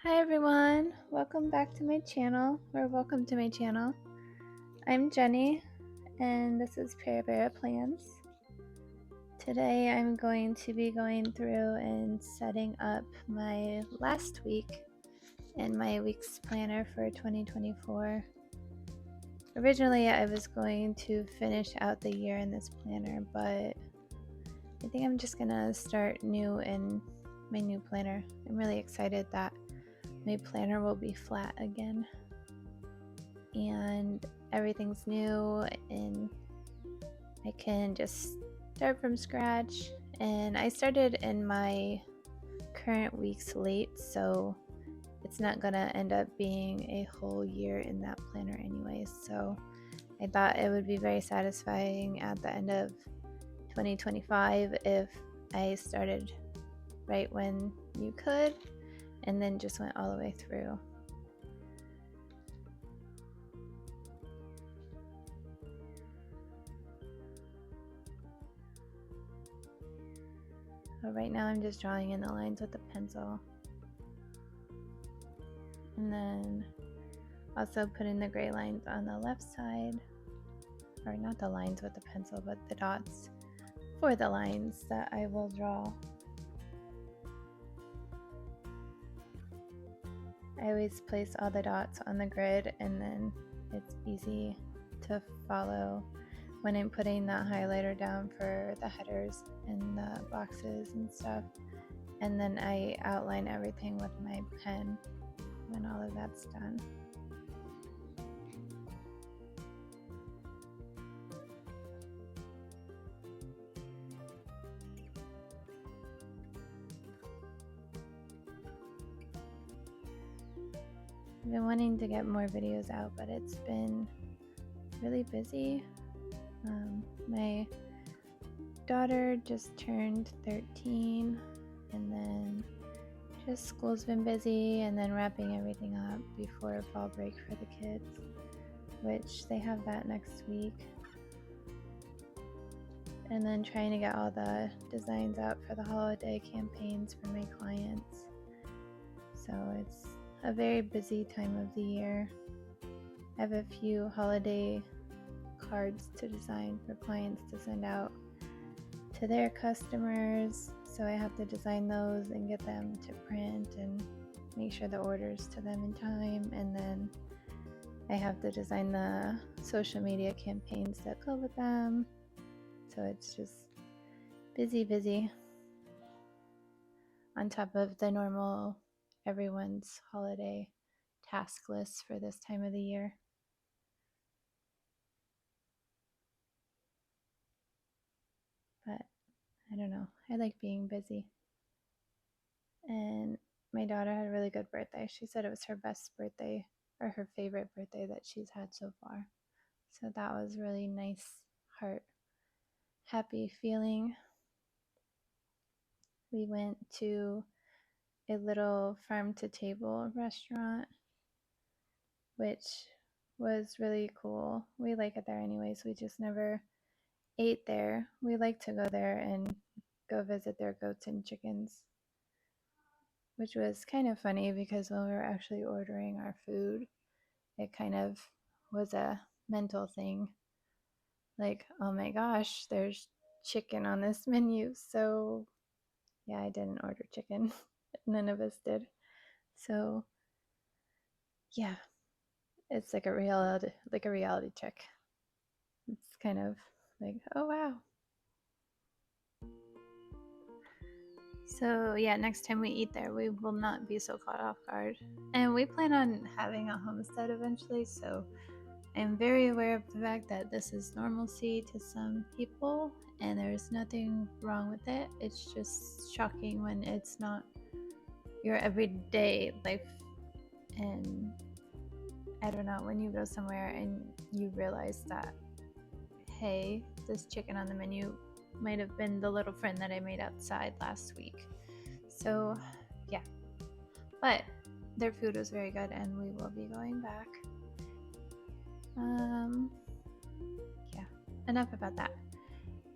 Hi everyone, welcome back to my channel, or welcome to my channel. I'm Jenny, and this is Para Plans. Today I'm going to be going through and setting up my last week in my week's planner for 2024. Originally I was going to finish out the year in this planner, but I think I'm just gonna start new in my new planner. I'm really excited that my planner will be flat again and everything's new and I can just start from scratch. And I started in my current week's late, so it's not gonna end up being a whole year in that planner anyways. So I thought it would be very satisfying at the end of 2025 if I started right when you could and then just went all the way through. So right now I'm just drawing in the lines with a pencil. And then also putting the gray lines on the left side, or not the lines with the pencil, but the dots for the lines that I will draw. I always place all the dots on the grid and then it's easy to follow when I'm putting the highlighter down for the headers and the boxes and stuff. And then I outline everything with my pen when all of that's done. I've been wanting to get more videos out, but it's been really busy. My daughter just turned 13, and then just school's been busy, and then wrapping everything up before fall break for the kids, which they have that next week. And then trying to get all the designs out for the holiday campaigns for my clients. So it's a very busy time of the year. I have a few holiday cards to design for clients to send out to their customers, so I have to design those and get them to print and make sure the orders to them in time, and then I have to design the social media campaigns that go with them. So it's just busy on top of the normal everyone's holiday task list for this time of the year. But I don't know, I like being busy. And my daughter had a really good birthday. She said it was her best birthday, or her favorite birthday that she's had so far. So that was really nice, heart happy feeling. We went to a little farm to table restaurant, which was really cool. We like it there anyways. We just never ate there. We like to go there and go visit their goats and chickens, which was kind of funny because when we were actually ordering our food, it kind of was a mental thing. Like, oh my gosh, there's chicken on this menu. So yeah, I didn't order chicken. None of us did. So yeah, it's like a reality check. It's kind of like, oh wow. So yeah, next time we eat there, we will not be so caught off guard. And we plan on having a homestead eventually, so I'm very aware of the fact that this is normalcy to some people, and there's nothing wrong with it. It's just shocking when it's not your everyday life. And I don't know, when you go somewhere and you realize that, hey, this chicken on the menu might have been the little friend that I made outside last week. So yeah, but their food was very good and we will be going back. Yeah, enough about that.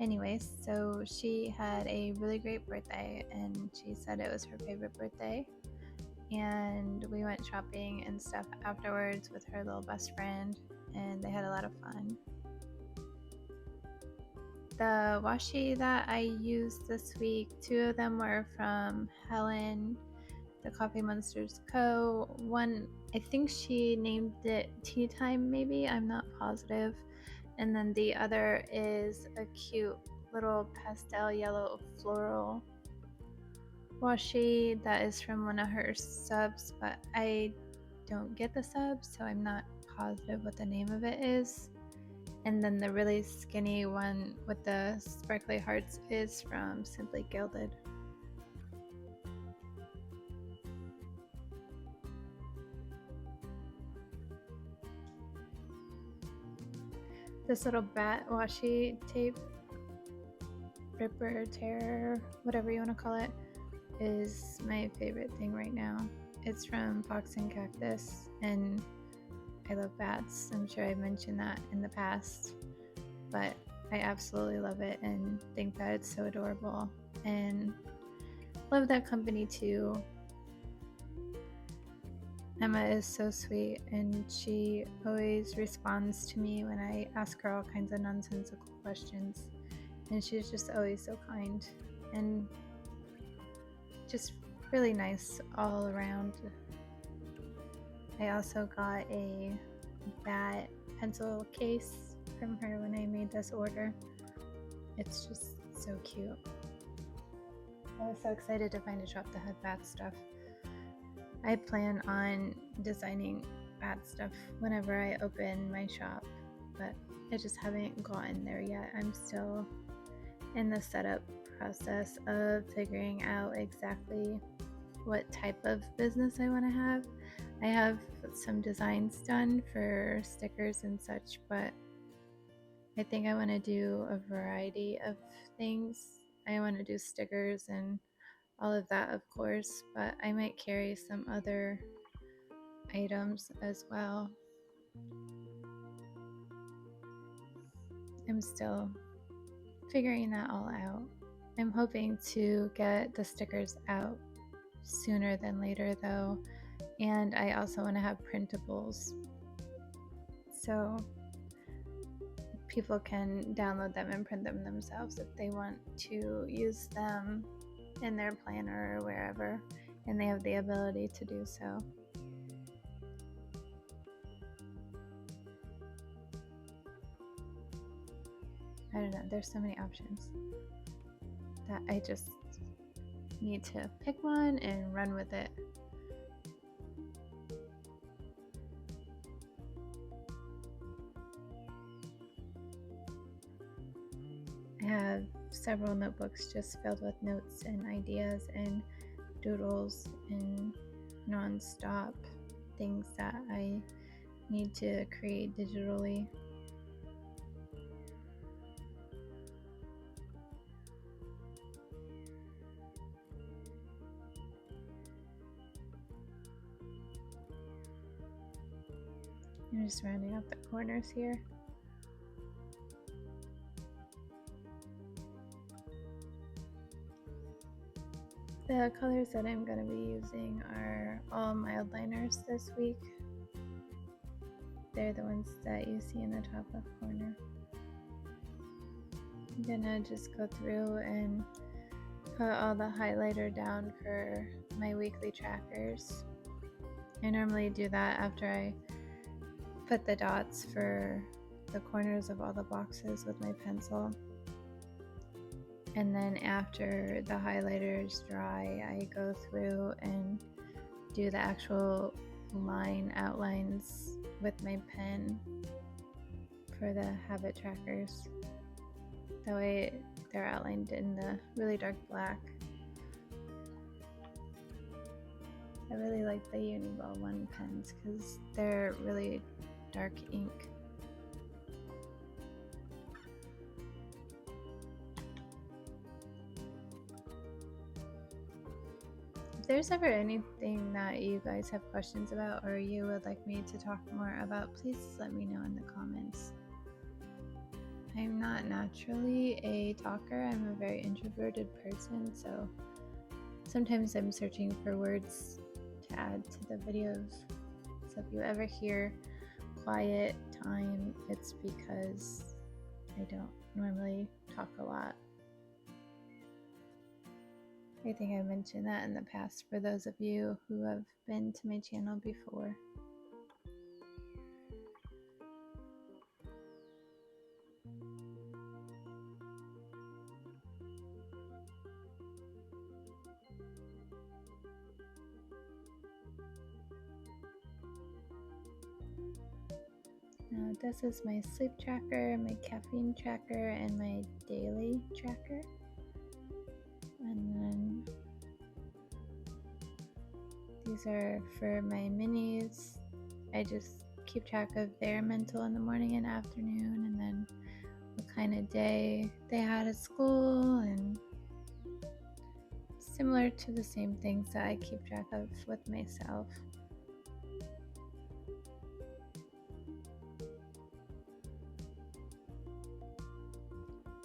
Anyways, so she had a really great birthday and she said it was her favorite birthday. and we went shopping and stuff afterwards with her little best friend, and they had a lot of fun. The washi that I used this week, 2 of them were from Helen, the Coffee Monsters Co. One, I think she named it Tea Time, maybe, I'm not positive. And then the other is a cute little pastel yellow floral washi that is from one of her subs, but I don't get the sub, so I'm not positive what the name of it is. And then the really skinny one with the sparkly hearts is from Simply Gilded. This little bat washi tape, ripper, tear, whatever you want to call it, is my favorite thing right now. It's from Fox and Cactus, and I love bats. I'm sure I mentioned that in the past, but I absolutely love it and think that it's so adorable, and love that company too. Emma is so sweet, and she always responds to me when I ask her all kinds of nonsensical questions, and she's just always so kind and just really nice all around. I also got a bat pencil case from her when I made this order. It's just so cute. I was so excited to find a shop that had bat stuff. I plan on designing bat stuff whenever I open my shop, but I just haven't gotten there yet. I'm still in the setup process of figuring out exactly what type of business I want to have. I have some designs done for stickers and such, but I think I want to do a variety of things. I want to do stickers and all of that, of course, but I might carry some other items as well. I'm still figuring that all out. I'm hoping to get the stickers out sooner than later though, and I also want to have printables so people can download them and print them themselves if they want to use them in their planner or wherever, and they have the ability to do so. I don't know, there's so many options that I just need to pick one and run with it. I have several notebooks just filled with notes and ideas and doodles and non-stop things that I need to create digitally. I'm just rounding up the corners here. The colors that I'm going to be using are all mild liners this week. They're the ones that you see in the top left corner. I'm going to just go through and put all the highlighter down for my weekly trackers. I normally do that after I put the dots for the corners of all the boxes with my pencil. And then after the highlighters dry, I go through and do the actual line outlines with my pen for the habit trackers. That way they're outlined in the really dark black. I really like the Uniball 1 pens because they're really dark ink. If there's ever anything that you guys have questions about or you would like me to talk more about, please let me know in the comments. I'm not naturally a talker. I'm a very introverted person, so sometimes I'm searching for words to add to the videos. So if you ever hear quiet time, it's because I don't normally talk a lot. I think I mentioned that in the past for those of you who have been to my channel before. Now this is my sleep tracker, my caffeine tracker, and my daily tracker. And then these are for my minis. I just keep track of their mental in the morning and afternoon, and then what kind of day they had at school, and similar to the same things that I keep track of with myself.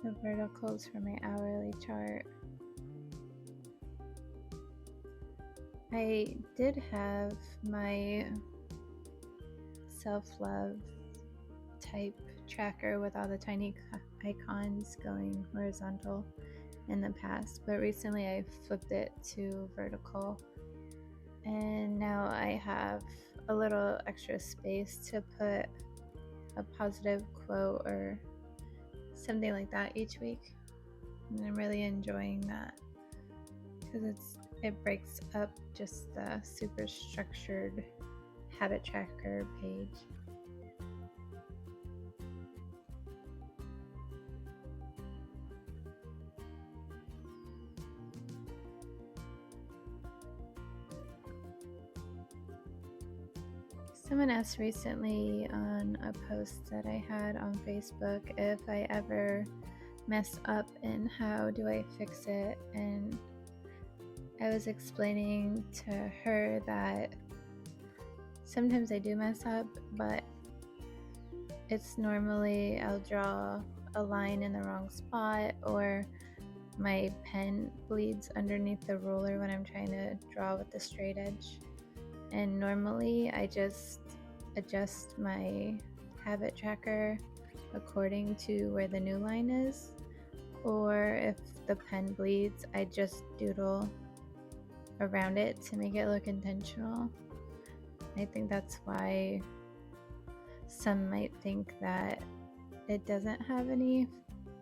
The verticals for my hourly chart. I did have my self-love type tracker with all the tiny icons going horizontal in the past, but recently I flipped it to vertical, and now I have a little extra space to put a positive quote or something like that each week, and I'm really enjoying that because it breaks up just the super structured habit tracker page. Someone asked recently on a post that I had on Facebook if I ever mess up and how do I fix it, and I was explaining to her that sometimes I do mess up, but it's normally I'll draw a line in the wrong spot, or my pen bleeds underneath the ruler when I'm trying to draw with the straight edge. And normally I just adjust my habit tracker according to where the new line is, or if the pen bleeds, I just doodle around it to make it look intentional. I think that's why some might think that it doesn't have any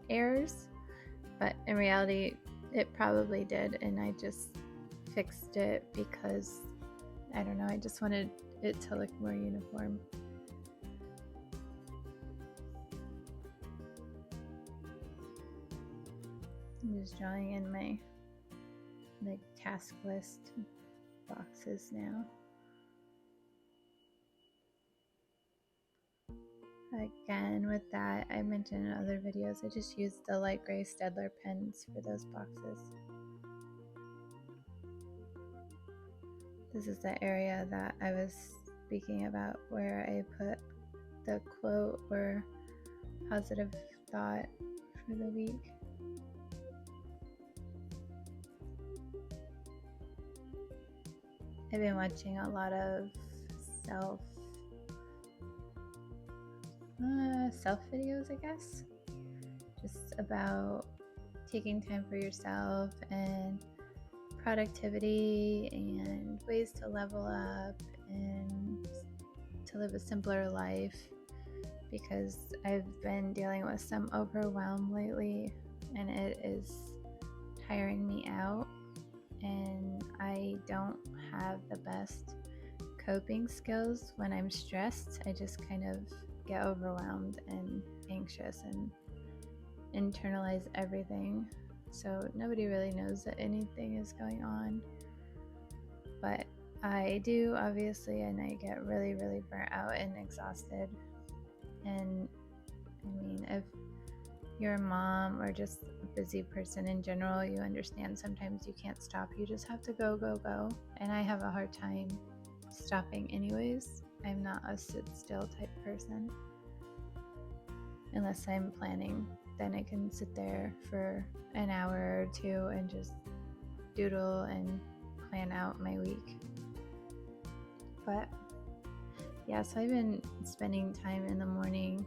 errors, but in reality it probably did, and I just fixed it because I don't know, I just wanted it to look more uniform. I'm just drawing in my task list boxes now. Again, with that, I mentioned in other videos, I just used the light gray Staedtler pens for those boxes. This is the area that I was speaking about where I put the quote or positive thought for the week. I've been watching a lot of self videos, I guess, just about taking time for yourself and productivity and ways to level up and to live a simpler life, because I've been dealing with some overwhelm lately and it is tiring me out, and I don't have the best coping skills when I'm stressed. I just kind of get overwhelmed and anxious and internalize everything, so nobody really knows that anything is going on, but I do, obviously, and I get really burnt out and exhausted. And I mean, if you're a mom or just a busy person in general, you understand sometimes you can't stop, you just have to go, and I have a hard time stopping anyways. I'm not a sit still type person unless I'm planning. Then I can sit there for an hour or two and just doodle and plan out my week. But yeah, so I've been spending time in the morning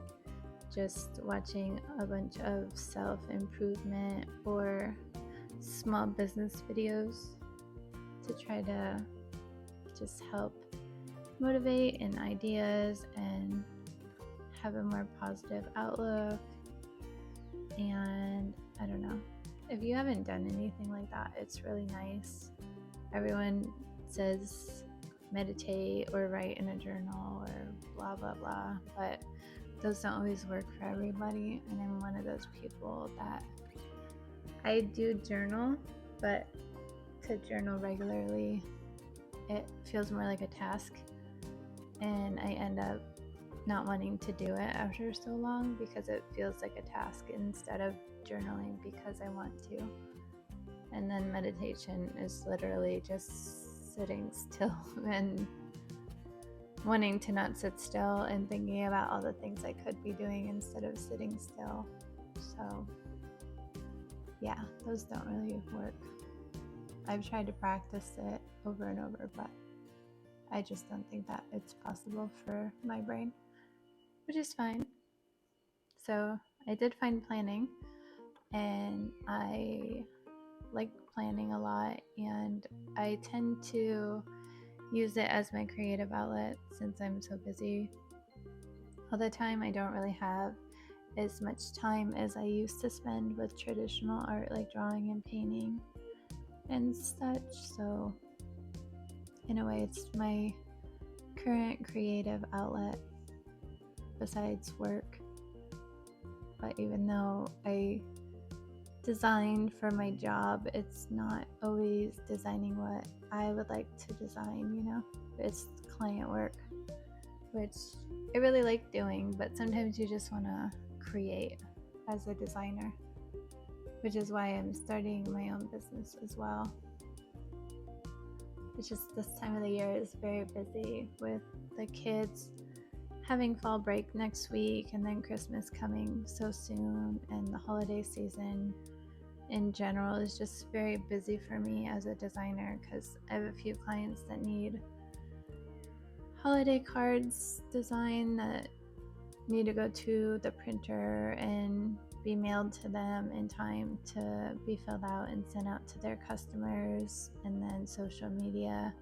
just watching a bunch of self-improvement or small business videos to try to just help motivate and ideas and have a more positive outlook. And I don't know, if you haven't done anything like that, it's really nice. Everyone says meditate or write in a journal or blah blah blah, but those don't always work for everybody. And I'm one of those people that I do journal, but to journal regularly, it feels more like a task, and I end up not wanting to do it after so long because it feels like a task instead of journaling because I want to. And then meditation is literally just sitting still and wanting to not sit still and thinking about all the things I could be doing instead of sitting still. So yeah, those don't really work. I've tried to practice it over and over, but I just don't think that it's possible for my brain, which is fine. So I did find planning, and I like planning a lot, and I tend to use it as my creative outlet since I'm so busy all the time. I don't really have as much time as I used to spend with traditional art like drawing and painting and such. So in a way, it's my current creative outlet besides work. But even though I design for my job, it's not always designing what I would like to design, you know? It's client work, which I really like doing, but sometimes you just want to create as a designer, which is why I'm starting my own business as well. It's just this time of the year is very busy with the kids having fall break next week, and then Christmas coming so soon, and the holiday season in general is just very busy for me as a designer because I have a few clients that need holiday cards design that need to go to the printer and be mailed to them in time to be filled out and sent out to their customers, and then social media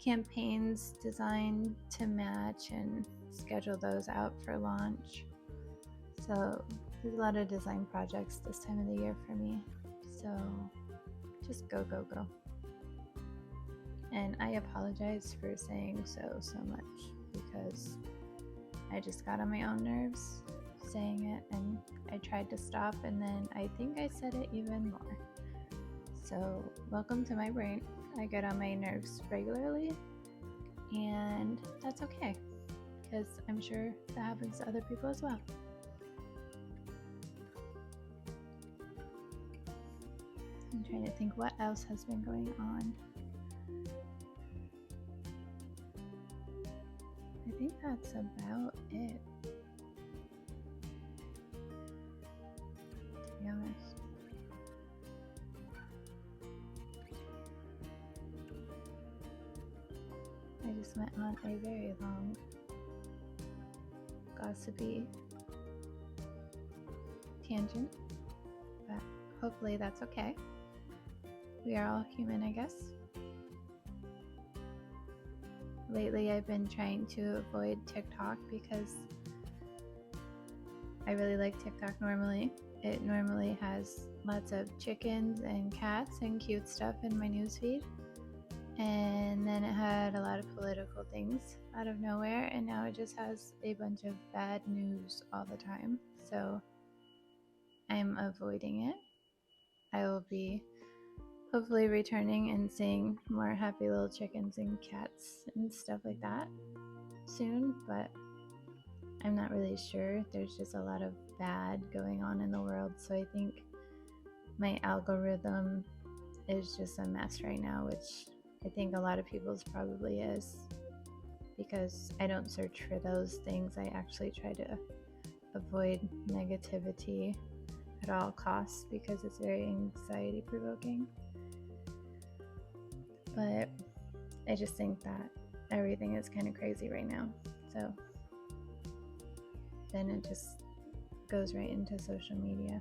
campaigns designed to match and schedule those out for launch. So there's a lot of design projects this time of the year for me. So just go, go, go. And I apologize for saying so much because I just got on my own nerves saying it, and I tried to stop, and then I think I said it even more. So welcome to my brain. I get on my nerves regularly, and that's okay because I'm sure that happens to other people as well. I'm trying to think what else has been going on. I think that's about it, to be honest. I just went on a very long, gossipy tangent, but hopefully that's okay. We are all human, I guess. Lately, I've been trying to avoid TikTok because I really like TikTok normally. It normally has lots of chickens and cats and cute stuff in my newsfeed. And then it had a lot of political things out of nowhere, and now it just has a bunch of bad news all the time. So I'm avoiding it. I will be hopefully returning and seeing more happy little chickens and cats and stuff like that soon, but I'm not really sure. There's just a lot of bad going on in the world, so I think my algorithm is just a mess right now, which I think a lot of people's probably is, because I don't search for those things. I actually try to avoid negativity at all costs because it's very anxiety provoking. But I just think that everything is kind of crazy right now. So then it just goes right into social media.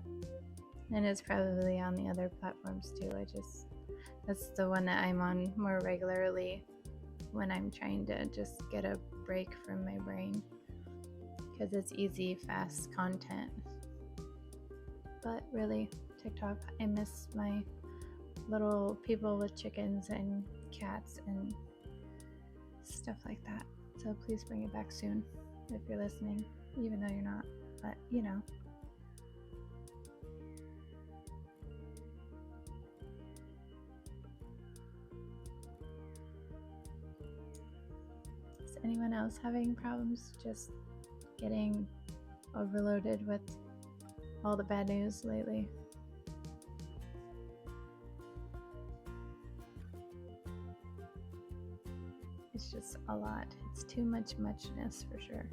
And it's probably on the other platforms too. That's the one that I'm on more regularly when I'm trying to just get a break from my brain, because it's easy, fast content. But really, TikTok, I miss my little people with chickens and cats and stuff like that. So please bring it back soon if you're listening, even though you're not, but you know. Is anyone else having problems just getting overloaded with all the bad news lately? It's just a lot. It's too much muchness for sure.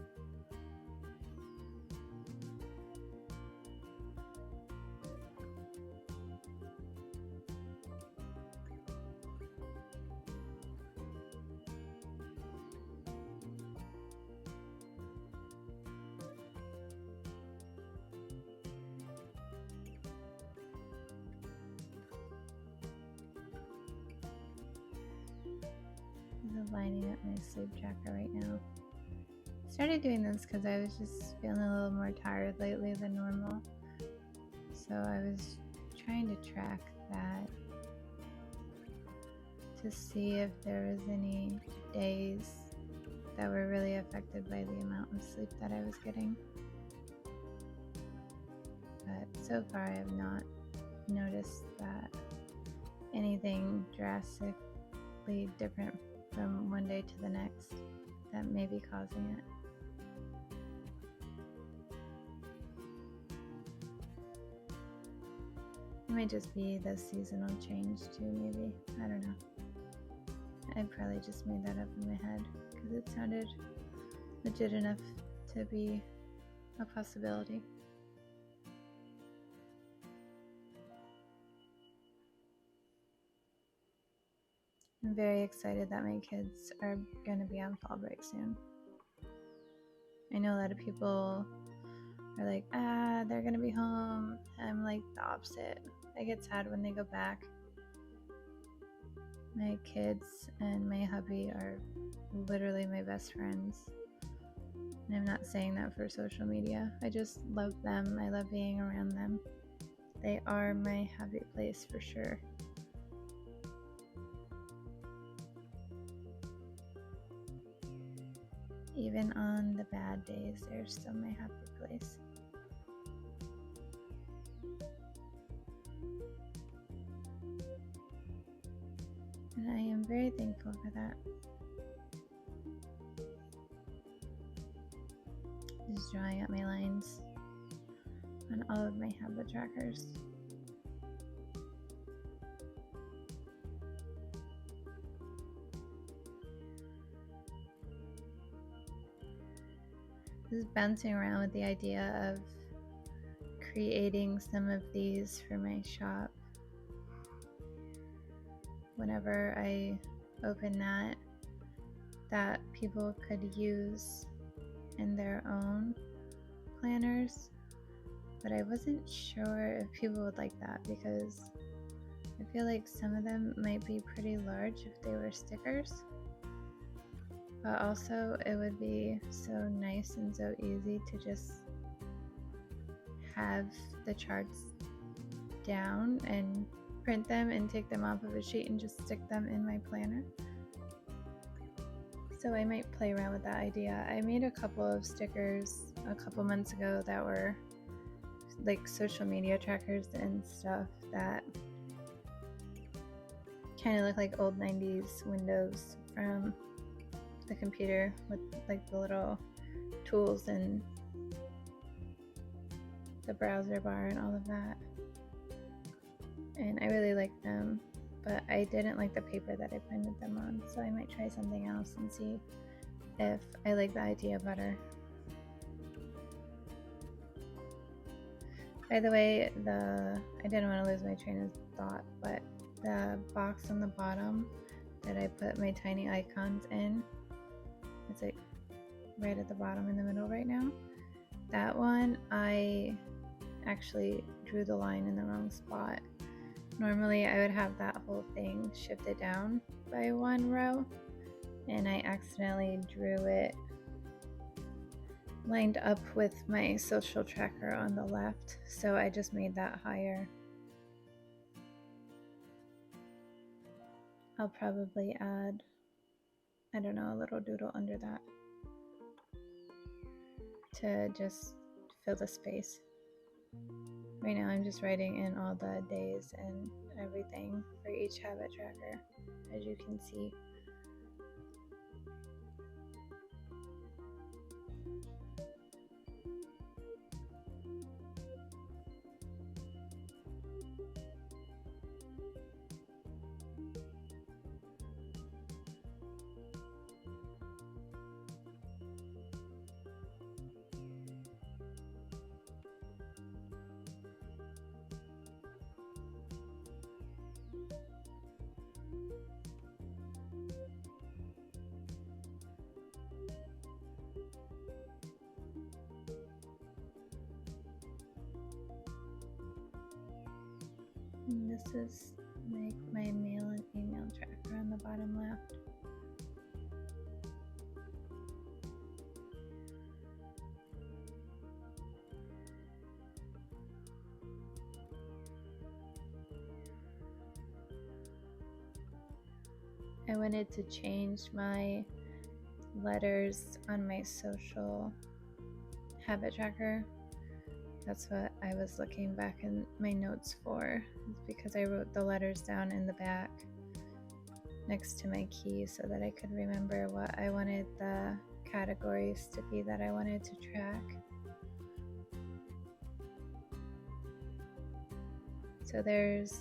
I'm lining up my sleep tracker right now. I started doing this because I was just feeling a little more tired lately than normal. So I was trying to track that to see if there was any days that were really affected by the amount of sleep that I was getting. But so far I have not noticed that anything drastically different from one day to the next that may be causing it. It might just be the seasonal change too, maybe. I don't know. I probably just made that up in my head because it sounded legit enough to be a possibility. I'm very excited that my kids are going to be on fall break soon. I know a lot of people are like, they're going to be home. I'm like the opposite. I get sad when they go back. My kids and my hubby are literally my best friends. And I'm not saying that for social media. I just love them. I love being around them. They are my happy place for sure. Even on the bad days, they're still my happy place. And I am very thankful for that. Just drawing up my lines on all of my habit trackers. Just bouncing around with the idea of creating some of these for my shop. Whenever I open that people could use in their own planners, but I wasn't sure if people would like that because I feel like some of them might be pretty large if they were stickers, but also it would be so nice and so easy to just have the charts down and print them and take them off of a sheet and just stick them in my planner. So I might play around with that idea. I made a couple of stickers a couple months ago that were like social media trackers and stuff that kind of look like old 90s windows from the computer with like the little tools and the browser bar and all of that. And I really liked them, but I didn't like the paper that I printed them on, so I might try something else and see if I like the idea better. By the way, I didn't want to lose my train of thought, but the box on the bottom that I put my tiny icons in, It's like right at the bottom in the middle right now. That one, I actually drew the line in the wrong spot. Normally I would have that whole thing shifted down by one row, and I accidentally drew it lined up with my social tracker on the left, so I just made that higher. I'll probably add, I don't know, a little doodle under that to just fill the space. Right now I'm just writing in all the days and everything for each habit tracker, as you can see. And this is like my mail and email tracker on the bottom left. I wanted to change my letters on my social habit tracker. That's what I was looking back in my notes for, because I wrote the letters down in the back next to my key so that I could remember what I wanted the categories to be that I wanted to track. So there's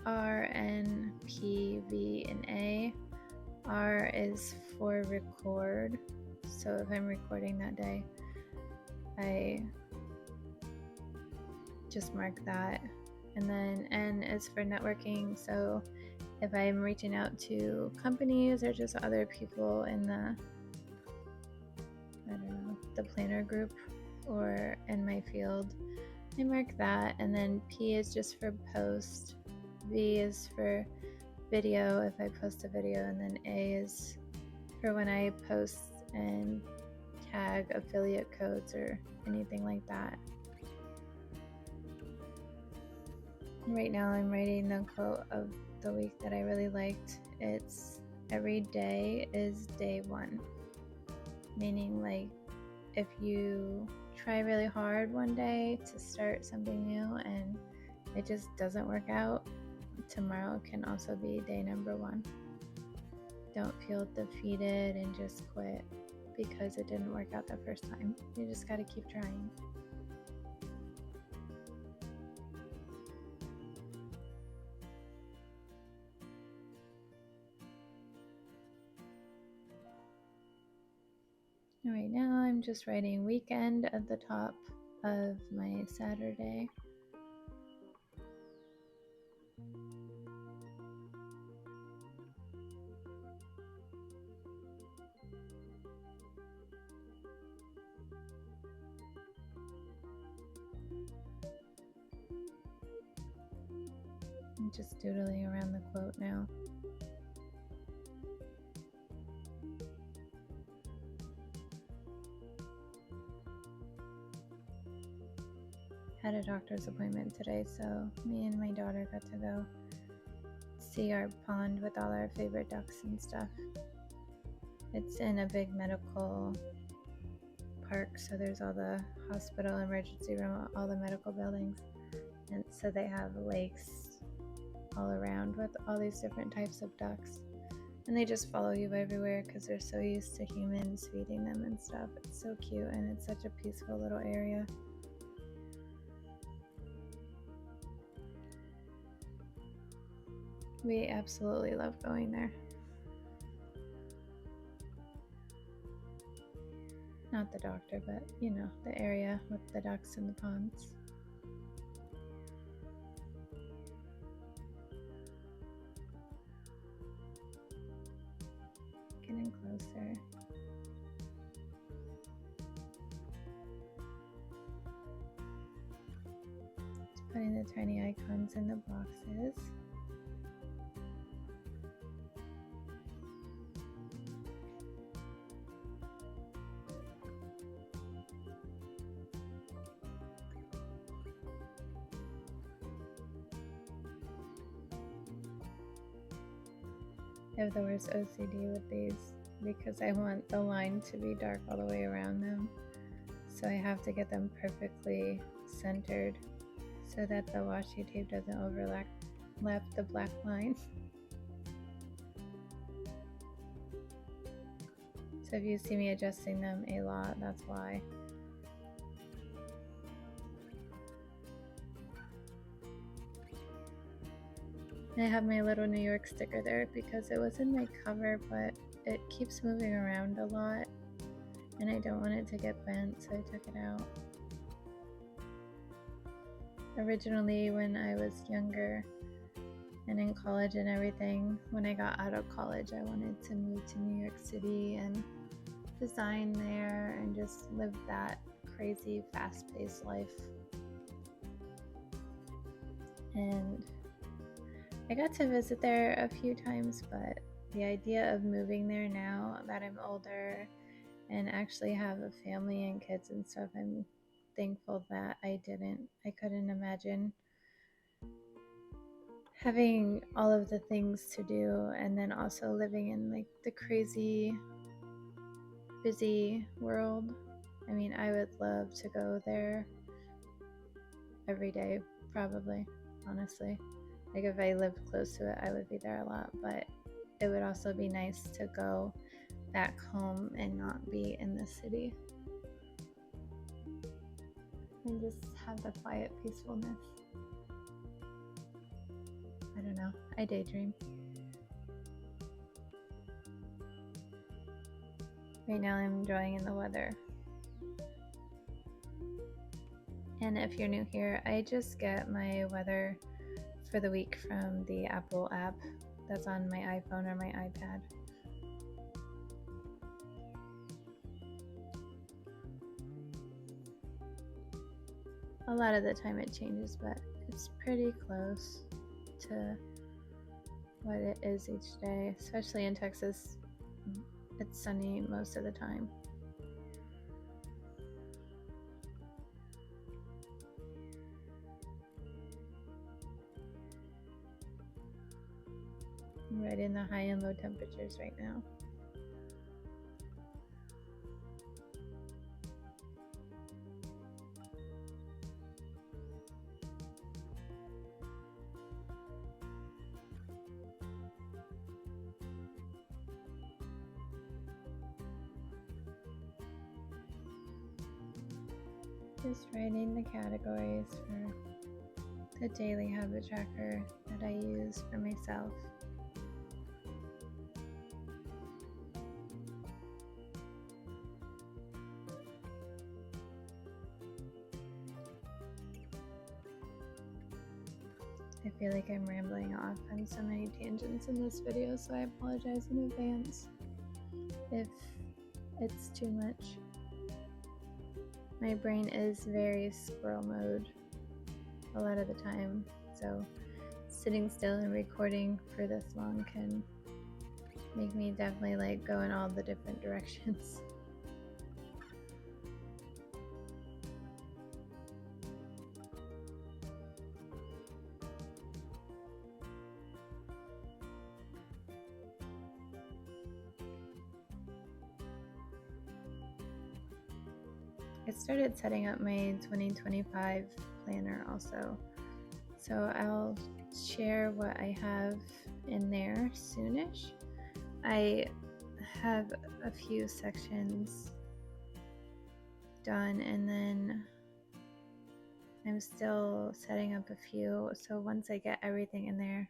R, N, P, V, and A. R is for record, so if I'm recording that day, I just mark that. And then N is for networking, so if I'm reaching out to companies or just other people in the, I don't know, the planner group or in my field, I mark that. And then P is just for post, V is for video if I post a video, and then A is for when I post and tag affiliate codes or anything like that. Right now I'm writing the quote of the week that I really liked. It's every day is day one, meaning like if you try really hard one day to start something new and it just doesn't work out, tomorrow can also be day number one. Don't feel defeated and just quit because it didn't work out the first time. You just got to keep trying. Right now I'm just writing weekend at the top of my Saturday. I'm just doodling around the quote now. Had a doctor's appointment today, so me and my daughter got to go see our pond with all our favorite ducks and stuff. It's in a big medical park, so there's all the hospital, emergency room, all the medical buildings, and so they have lakes all around with all these different types of ducks, and they just follow you everywhere because they're so used to humans feeding them and stuff. It's so cute, and it's such a peaceful little area. We absolutely love going there. Not the doctor, but you know, the area with the ducks and the ponds. Getting closer. the tiny icons in the boxes. I have the worst OCD with these because I want the line to be dark all the way around them. So I have to get them perfectly centered so that the washi tape doesn't overlap the black line. So if you see me adjusting them a lot, that's why. I have my little New York sticker there because it was in my cover, but it keeps moving around a lot and I don't want it to get bent, so I took it out. Originally, when I was younger and in college and everything, when I got out of college, I wanted to move to New York City and design there and just live that crazy fast-paced life. And I got to visit there a few times, but the idea of moving there now that I'm older and actually have a family and kids and stuff, I'm thankful that I couldn't imagine having all of the things to do and then also living in like the crazy busy world. I mean, I would love to go there every day, probably, honestly. Like if I lived close to it, I would be there a lot, but it would also be nice to go back home and not be in the city and just have the quiet peacefulness. I don't know, I daydream. Right now I'm enjoying in the weather. And if you're new here, I just get my weather for the week from the Apple app that's on my iPhone or my iPad. A lot of the time it changes, but it's pretty close to what it is each day, especially in Texas. It's sunny most of the time. I'm right in the high and low temperatures right now. Just writing the categories for the daily habit tracker that I use for myself. I feel like I'm rambling off on so many tangents in this video, so I apologize in advance if it's too much. My brain is very squirrel mode a lot of the time, so sitting still and recording for this long can make me definitely like go in all the different directions. I started setting up my 2025 planner also, so I'll share what I have in there soonish. I have a few sections done and then I'm still setting up a few, so once I get everything in there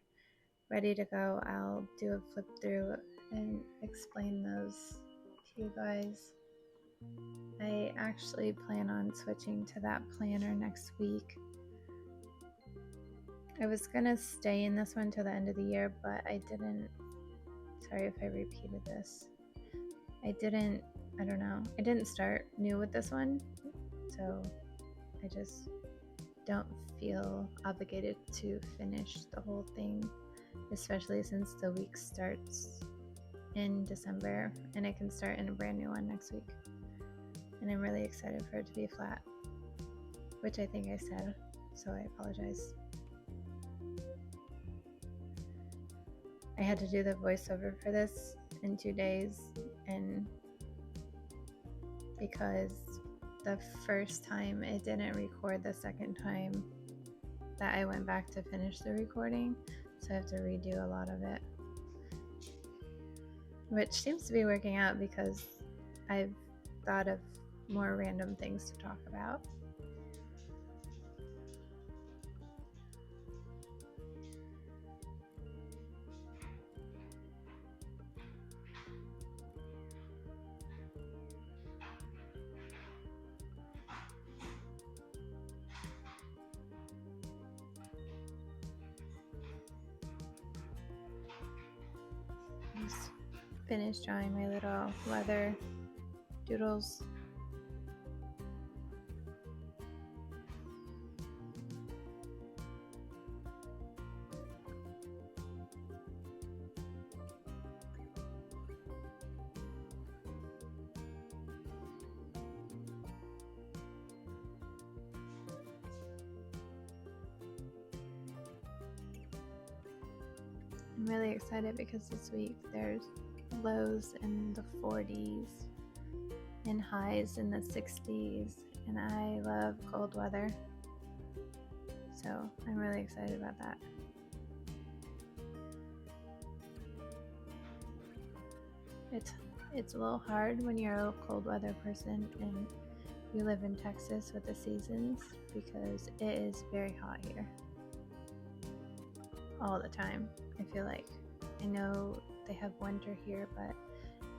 ready to go, I'll do a flip through and explain those to you guys. I actually plan on switching to that planner next week. I was gonna stay in this one till the end of the year, but I didn't. Sorry if I repeated this. I didn't start new with this one, so I just don't feel obligated to finish the whole thing, especially since the week starts in December and I can start in a brand new one next week. And I'm really excited for it to be flat, which I think I said, so I apologize. I had to do the voiceover for this in 2 days, and because the first time it didn't record the second time that I went back to finish the recording, so I have to redo a lot of it, which seems to be working out because I've thought of more random things to talk about. Just finished drawing my little leather doodles. I'm really excited because this week there's lows in the 40s and highs in the 60s, and I love cold weather, so I'm really excited about that. It's a little hard when you're a cold weather person and you live in Texas with the seasons, because it is very hot here all the time. I feel like, I know they have winter here, but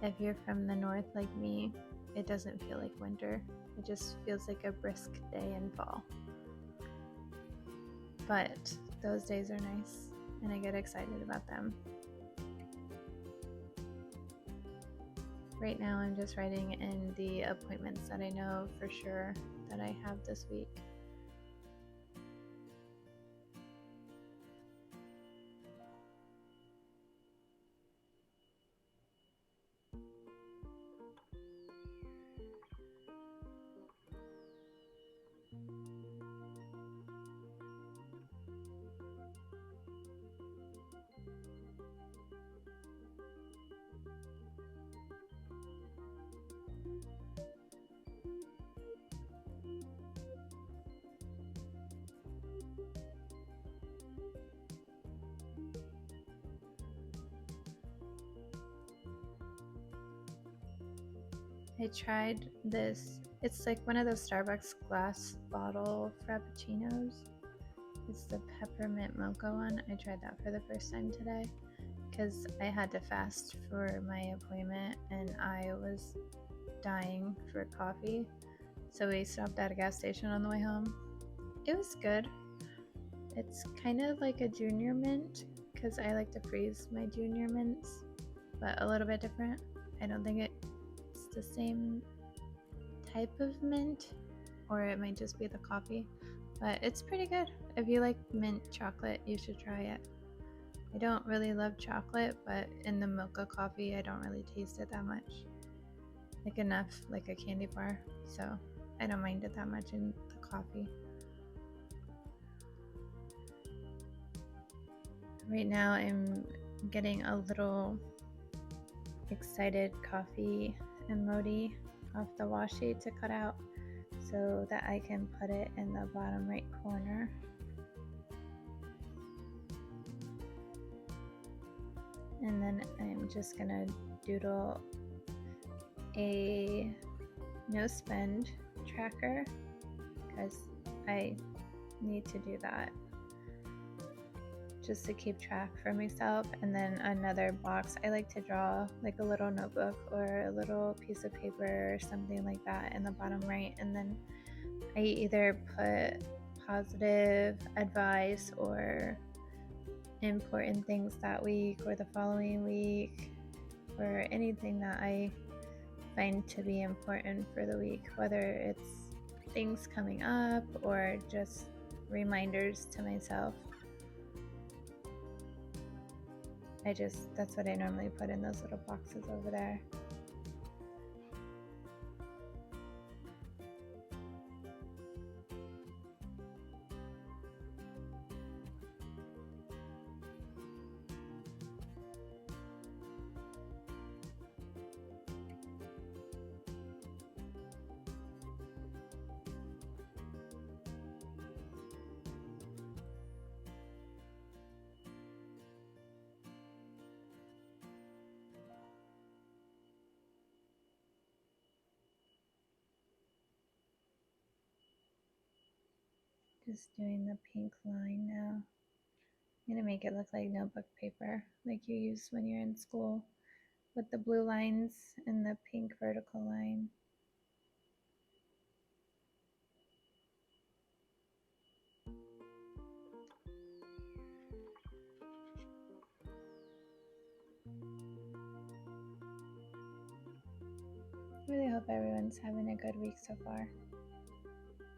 if you're from the north like me, it doesn't feel like winter. It just feels like a brisk day in fall. But those days are nice and I get excited about them. Right now I'm just writing in the appointments that I know for sure that I have this week. I tried this. It's like one of those Starbucks glass bottle frappuccinos. It's the peppermint mocha one. I tried that for the first time today because I had to fast for my appointment and I was dying for coffee. So we stopped at a gas station on the way home. It was good. It's kind of like a junior mint because I like to freeze my junior mints, but a little bit different. I don't think it's the same type of mint, or it might just be the coffee, but it's pretty good. If you like mint chocolate, you should try it. I don't really love chocolate, but in the mocha coffee, I don't really taste it that much. Like enough, like a candy bar, so I don't mind it that much in the coffee. Right now I'm getting a little excited coffee emoji off the washi to cut out so that I can put it in the bottom right corner. And then I'm just gonna doodle a no spend tracker because I need to do that just to keep track for myself. And then another box, I like to draw like a little notebook or a little piece of paper or something like that in the bottom right, and then I either put positive advice or important things that week or the following week, or anything that I find to be important for the week, whether it's things coming up or just reminders to myself. That's what I normally put in those little boxes over there. Just doing the pink line now. I'm gonna make it look like notebook paper, like you use when you're in school, with the blue lines and the pink vertical line. I really hope everyone's having a good week so far.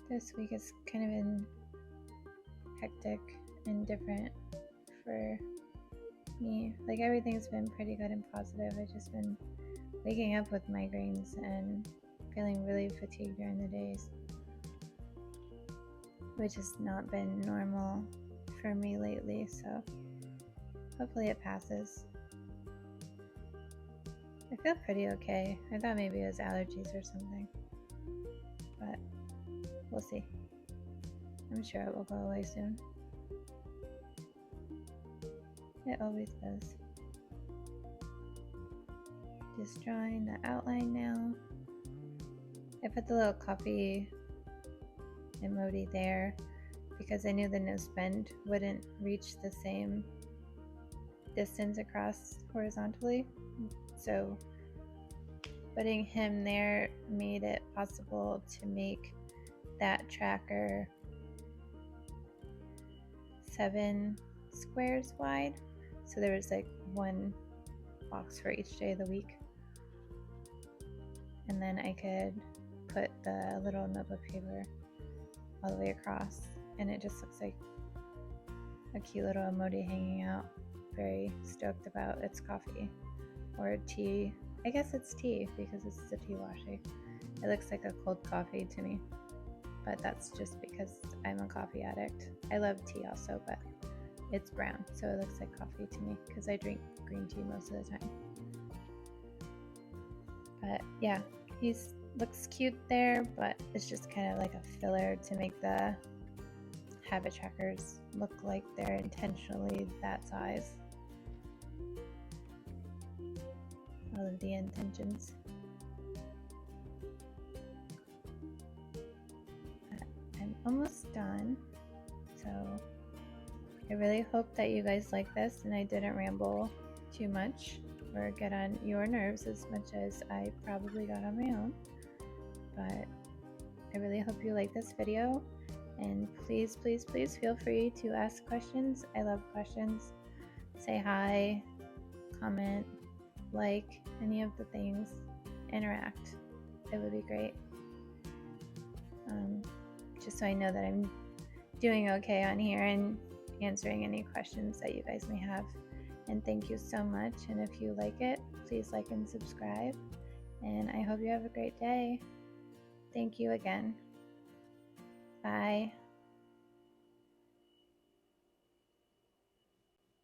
This week has kind of been hectic and different for me. Like, everything's been pretty good and positive. I've just been waking up with migraines and feeling really fatigued during the days, which has not been normal for me lately, so hopefully it passes. I feel pretty okay. I thought maybe it was allergies or something, but we'll see. I'm sure it will go away soon. It always does. Just drawing the outline now. I put the little coffee emoji there because I knew the nose bend wouldn't reach the same distance across horizontally. So putting him there made it possible to make that tracker 7 squares wide. So there was like one box for each day of the week. And then I could put the little notebook paper all the way across, and it just looks like a cute little emoji hanging out, very stoked about its coffee or tea. I guess it's tea because it's the tea washi. It looks like a cold coffee to me, but that's just because I'm a coffee addict. I love tea also, but it's brown, so it looks like coffee to me because I drink green tea most of the time. But yeah, he looks cute there, but it's just kind of like a filler to make the habit trackers look like they're intentionally that size. All of the intentions. I'm almost done, so I really hope that you guys like this and I didn't ramble too much or get on your nerves as much as I probably got on my own. But I really hope you like this video, and please, please, please feel free to ask questions. I love questions. Say hi, comment, like, any of the things, interact. It would be great. Just so I know that I'm doing okay on here and answering any questions that you guys may have. And thank you so much. And if you like it, please like and subscribe. And I hope you have a great day. Thank you again. Bye.